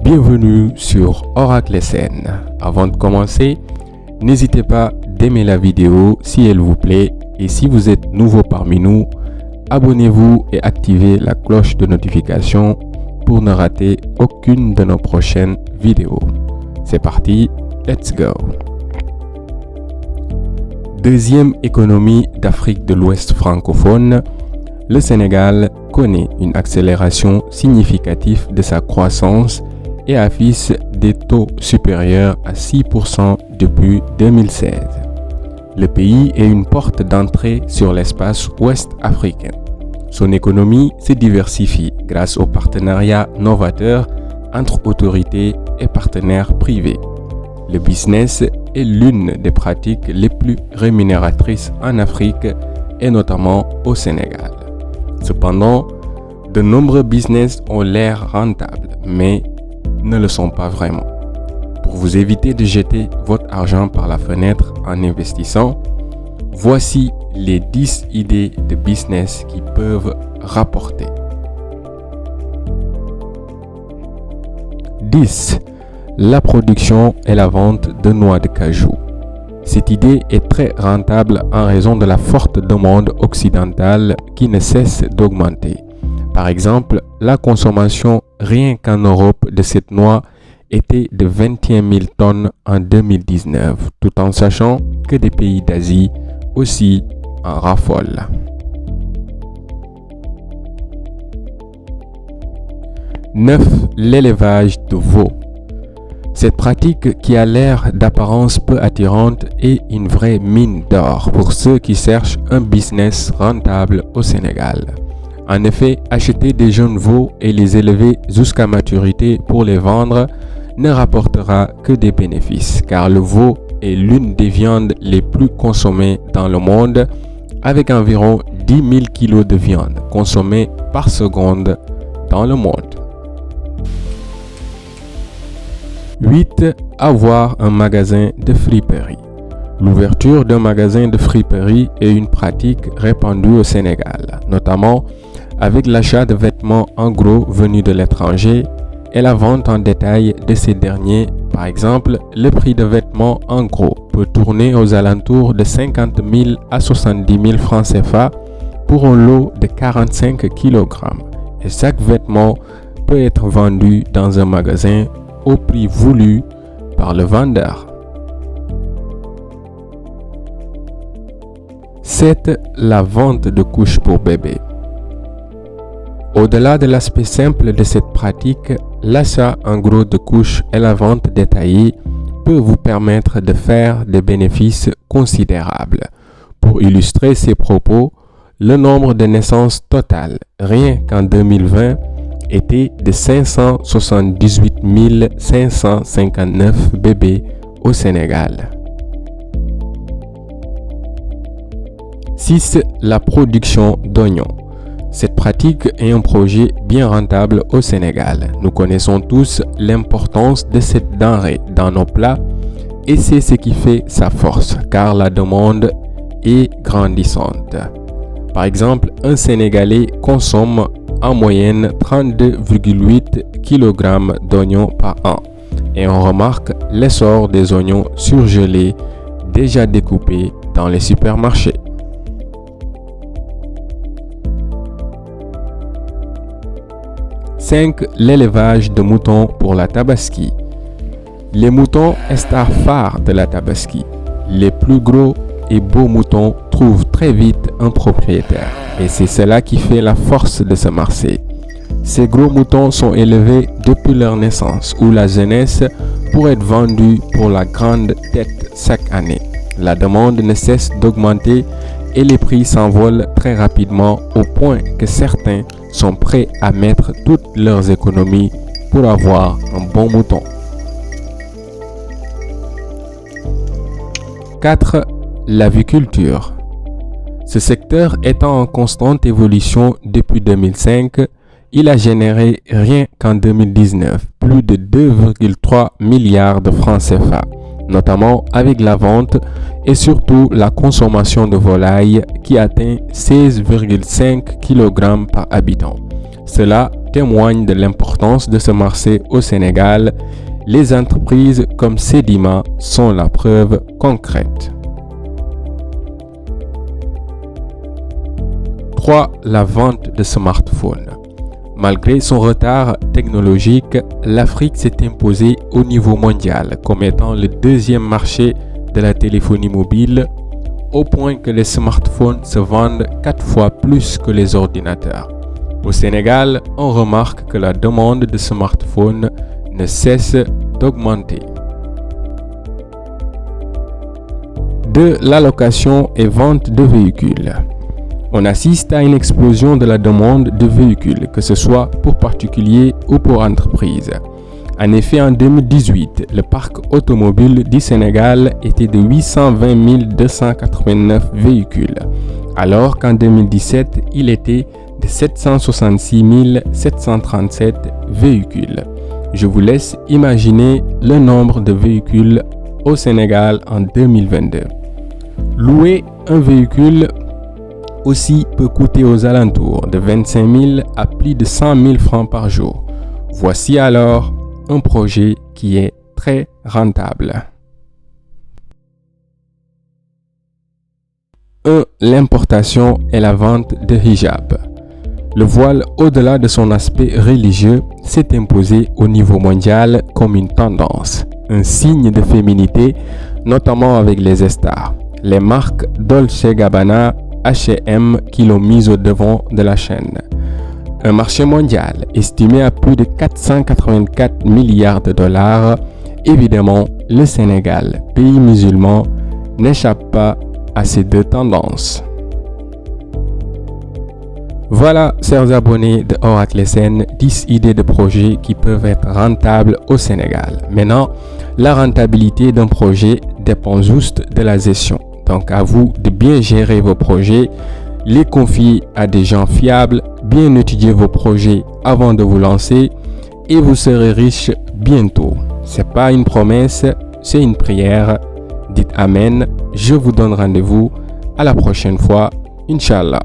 Bienvenue sur Oracle SN. Avant de commencer, n'hésitez pas d'aimer la vidéo si elle vous plaît et si vous êtes nouveau parmi nous, abonnez-vous et activez la cloche de notification pour ne rater aucune de nos prochaines vidéos. C'est parti, let's go! Deuxième économie d'Afrique de l'Ouest francophone, le Sénégal connaît une accélération significative de sa croissance et affiche des taux supérieurs à 6% depuis 2016. Le pays est une porte d'entrée sur l'espace ouest africain. Son économie se diversifie grâce aux partenariats novateurs entre autorités et partenaires privés. Le business est l'une des pratiques les plus rémunératrices en Afrique et notamment au Sénégal. Cependant, de nombreux business ont l'air rentables, mais ne le sont pas vraiment. Pour vous éviter de jeter votre argent par la fenêtre en investissant, voici les 10 idées de business qui peuvent rapporter. 10. La production et la vente de noix de cajou. Cette idée est très rentable en raison de la forte demande occidentale qui ne cesse d'augmenter. Par exemple, la consommation rien qu'en Europe de cette noix était de 21 000 tonnes en 2019, tout en sachant que des pays d'Asie aussi en raffolent. 9. L'élevage de veaux. Cette pratique qui a l'air d'apparence peu attirante est une vraie mine d'or pour ceux qui cherchent un business rentable au Sénégal. En effet, acheter des jeunes veaux et les élever jusqu'à maturité pour les vendre ne rapportera que des bénéfices car le veau est l'une des viandes les plus consommées dans le monde avec environ 10 000 kg de viande consommée par seconde dans le monde. 8. Avoir un magasin de friperie. L'ouverture d'un magasin de friperie est une pratique répandue au Sénégal, notamment avec l'achat de vêtements en gros venus de l'étranger et la vente en détail de ces derniers. Par exemple, le prix de vêtements en gros peut tourner aux alentours de 50 000 à 70 000 francs CFA pour un lot de 45 kg et chaque vêtement peut être vendu dans un magasin au prix voulu par le vendeur. 7. La vente de couches pour bébés. Au-delà de l'aspect simple de cette pratique, l'achat en gros de couches et la vente détaillée peut vous permettre de faire des bénéfices considérables. Pour illustrer ces propos, le nombre de naissances totales, rien qu'en 2020, était de 578 559 bébés au Sénégal. 6. La production d'oignons. Cette pratique est un projet bien rentable au Sénégal. Nous connaissons tous l'importance de cette denrée dans nos plats et c'est ce qui fait sa force car la demande est grandissante. Par exemple, un Sénégalais consomme en moyenne 32,8 kg d'oignons par an et on remarque l'essor des oignons surgelés déjà découpés dans les supermarchés. 5. L'élevage de moutons pour la Tabaski. Les moutons est star phare de la Tabaski. Les plus gros et beaux moutons trouvent très vite un propriétaire et c'est cela qui fait la force de ce marché. Ces gros moutons sont élevés depuis leur naissance ou la jeunesse pour être vendus pour la grande tête chaque année. La demande ne cesse d'augmenter et les prix s'envolent très rapidement au point que certains sont prêts à mettre toutes leurs économies pour avoir un bon mouton. 4. L'aviculture. Ce secteur étant en constante évolution depuis 2005, il a généré rien qu'en 2019 plus de 2,3 milliards de francs CFA, notamment avec la vente et surtout la consommation de volailles qui atteint 16,5 kg par habitant. Cela témoignent de l'importance de ce marché au Sénégal. Les entreprises comme Sedima sont la preuve concrète. 3. La vente de smartphones. Malgré son retard technologique, l'Afrique s'est imposée au niveau mondial comme étant le deuxième marché de la téléphonie mobile, au point que les smartphones se vendent 4 fois plus que les ordinateurs. Au Sénégal, on remarque que la demande de smartphones ne cesse d'augmenter. 2. La location et vente de véhicules. On assiste à une explosion de la demande de véhicules, que ce soit pour particuliers ou pour entreprises. En effet, en 2018, le parc automobile du Sénégal était de 820 289 véhicules, alors qu'en 2017, il était de 766 737 véhicules. Je vous laisse imaginer le nombre de véhicules au Sénégal en 2022. Louer un véhicule aussi peut coûter aux alentours de 25 000 à plus de 100 000 francs par jour. Voici alors un projet qui est très rentable. 1. L'importation et la vente de hijab. Le voile, au-delà de son aspect religieux, s'est imposé au niveau mondial comme une tendance, un signe de féminité, notamment avec les stars. Les marques Dolce & Gabbana, H&M qui l'ont mise au devant de la chaîne. Un marché mondial estimé à plus de 484 milliards de dollars. Évidemment, le Sénégal, pays musulman, n'échappe pas à ces deux tendances. Voilà, chers abonnés de Oracle SN, 10 idées de projets qui peuvent être rentables au Sénégal. Maintenant, la rentabilité d'un projet dépend juste de la gestion. Donc à vous de bien gérer vos projets, les confier à des gens fiables, bien étudier vos projets avant de vous lancer et vous serez riche bientôt. C'est pas une promesse, c'est une prière. Dites Amen. Je vous donne rendez-vous à la prochaine fois, Inch'Allah.